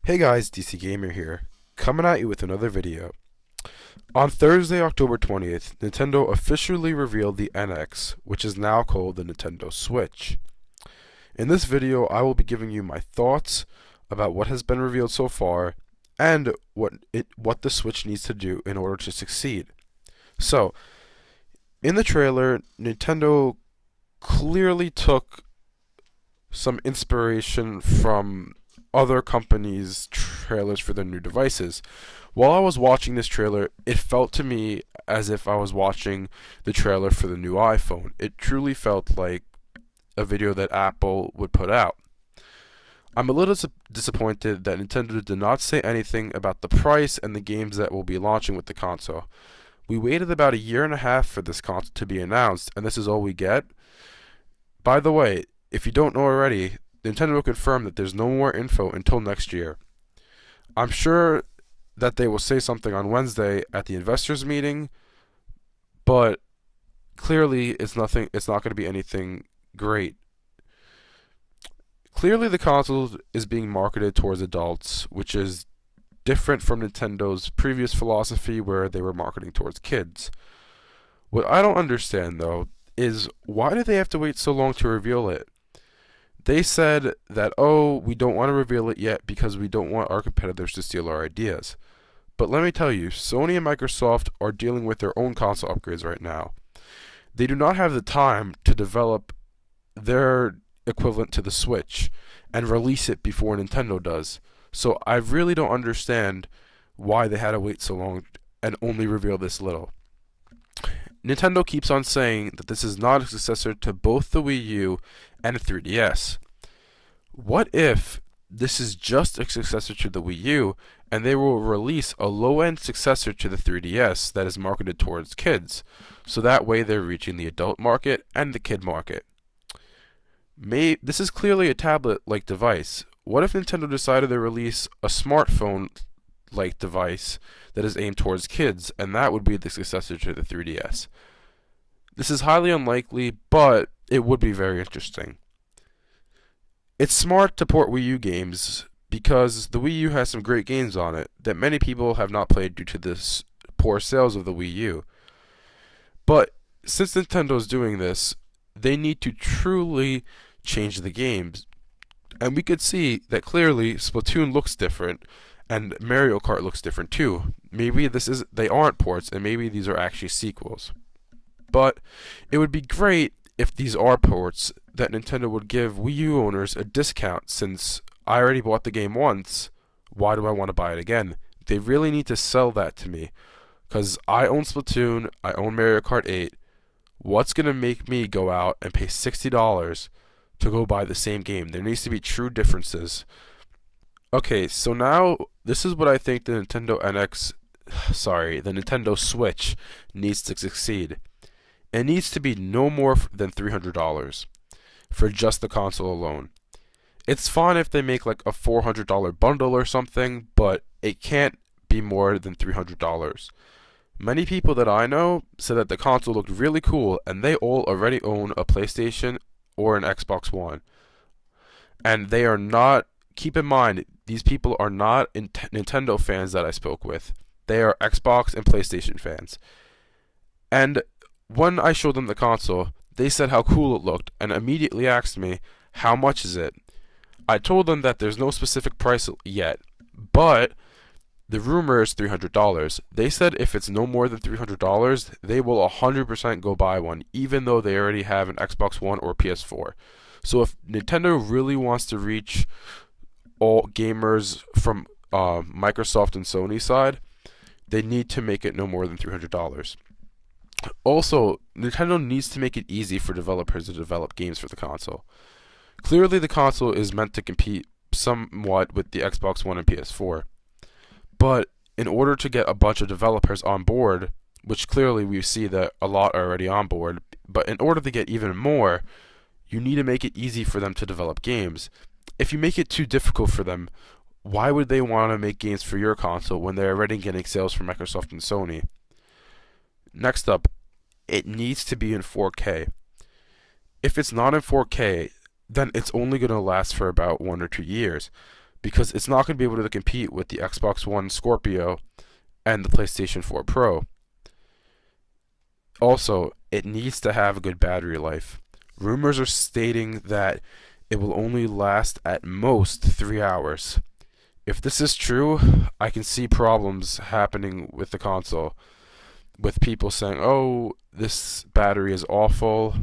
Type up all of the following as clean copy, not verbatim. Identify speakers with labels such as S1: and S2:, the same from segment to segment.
S1: Hey guys, DC Gamer here, coming at you with another video. On Thursday, October 20th, Nintendo officially revealed the NX, which is now called the Nintendo Switch. In this video, I will be giving you my thoughts about what has been revealed so far and what the Switch needs to do in order to succeed. So, in the trailer, Nintendo clearly took some inspiration from other companies' trailers for their new devices. While I was watching this trailer, it felt to me as if I was watching the trailer for the new iPhone. It truly felt like a video that Apple would put out. I'm a little disappointed that Nintendo did not say anything about the price and the games that will be launching with the console. We waited about a year and a half for this console to be announced, and this is all we get. By the way, if you don't know already, Nintendo confirmed that there's no more info until next year. I'm sure that they will say something on Wednesday at the investors meeting, but clearly it's not going to be anything great. Clearly the console is being marketed towards adults, which is different from Nintendo's previous philosophy where they were marketing towards kids. What I don't understand though is why do they have to wait so long to reveal it? They said that, oh, we don't want to reveal it yet because we don't want our competitors to steal our ideas. But let me tell you, Sony and Microsoft are dealing with their own console upgrades right now. They do not have the time to develop their equivalent to the Switch and release it before Nintendo does. So I really don't understand why they had to wait so long and only reveal this little. Nintendo keeps on saying that this is not a successor to both the Wii U and the 3DS. What if this is just a successor to the Wii U and they will release a low-end successor to the 3DS that is marketed towards kids, so that way they're reaching the adult market and the kid market? This is clearly a tablet-like device. What if Nintendo decided to release a smartphone-like device that is aimed towards kids, and that would be the successor to the 3DS? This is highly unlikely, but it would be very interesting. It's smart to port Wii U games because the Wii U has some great games on it that many people have not played due to the poor sales of the Wii U. But since Nintendo's doing this, they need to truly change the games. And we could see that clearly Splatoon looks different and Mario Kart looks different too. Maybe they aren't ports and maybe these are actually sequels. But it would be great if these are ports that Nintendo would give Wii U owners a discount, since I already bought the game once. Why do I want to buy it again? They really need to sell that to me, because I own Splatoon, I own Mario Kart 8. What's going to make me go out and pay $60 to go buy the same game? There needs to be true differences. Okay, so now this is what I think the Nintendo Switch needs to succeed. It needs to be no more than $300 for just the console alone. It's fine if they make like a $400 bundle or something, but it can't be more than $300. Many people that I know said that the console looked really cool, and they all already own a PlayStation or an Xbox One. And they are not, keep in mind, these people are not Nintendo fans that I spoke with. They are Xbox and PlayStation fans. And when I showed them the console, they said how cool it looked and immediately asked me, how much is it? I told them that there's no specific price yet, but the rumor is $300. They said if it's no more than $300, they will 100% go buy one, even though they already have an Xbox One or PS4. So if Nintendo really wants to reach all gamers from Microsoft and Sony side, they need to make it no more than $300. Also, Nintendo needs to make it easy for developers to develop games for the console. Clearly, the console is meant to compete somewhat with the Xbox One and PS4. But in order to get a bunch of developers on board, which clearly we see that a lot are already on board, but in order to get even more, you need to make it easy for them to develop games. If you make it too difficult for them, why would they want to make games for your console when they're already getting sales from Microsoft and Sony? Next up, it needs to be in 4K. If it's not in 4K, then it's only going to last for about 1 or 2 years. because it's not going to be able to compete with the Xbox One Scorpio and the PlayStation 4 Pro. Also, it needs to have a good battery life. Rumors are stating that it will only last at most 3 hours. If this is true, I can see problems happening with the console, with people saying, "Oh, this battery is awful,"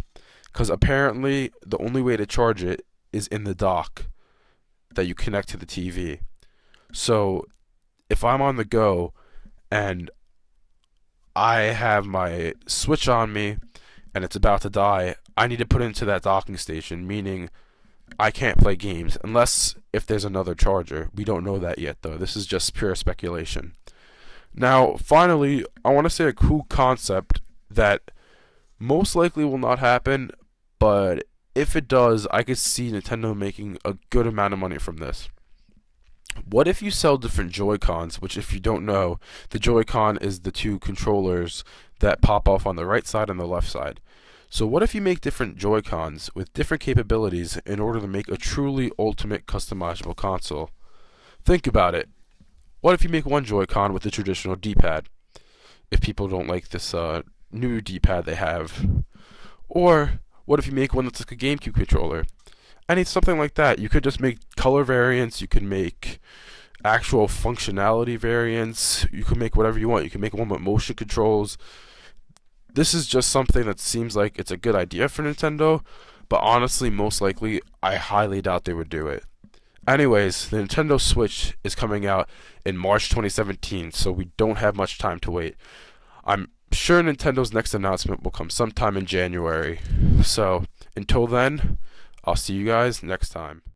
S1: because apparently the only way to charge it is in the dock that you connect to the TV. So if I'm on the go and I have my Switch on me and it's about to die, I need to put it into that docking station, meaning I can't play games unless if there's another charger. We don't know that yet, though. This is just pure speculation. Now, finally, I want to say a cool concept that most likely will not happen, but if it does, I could see Nintendo making a good amount of money from this. What if you sell different Joy-Cons, which if you don't know, the Joy-Con is the two controllers that pop off on the right side and the left side. So what if you make different Joy-Cons with different capabilities in order to make a truly ultimate customizable console? Think about it. What if you make one Joy-Con with the traditional D-pad, if people don't like this new D-pad they have? Or what if you make one that's like a GameCube controller? Something like that. You could just make color variants, you could make actual functionality variants, you could make whatever you want. You can make one with motion controls. This is just something that seems like it's a good idea for Nintendo, but honestly, most likely, I highly doubt they would do it. Anyways, the Nintendo Switch is coming out in March 2017, so we don't have much time to wait. I'm sure Nintendo's next announcement will come sometime in January. So, until then, I'll see you guys next time.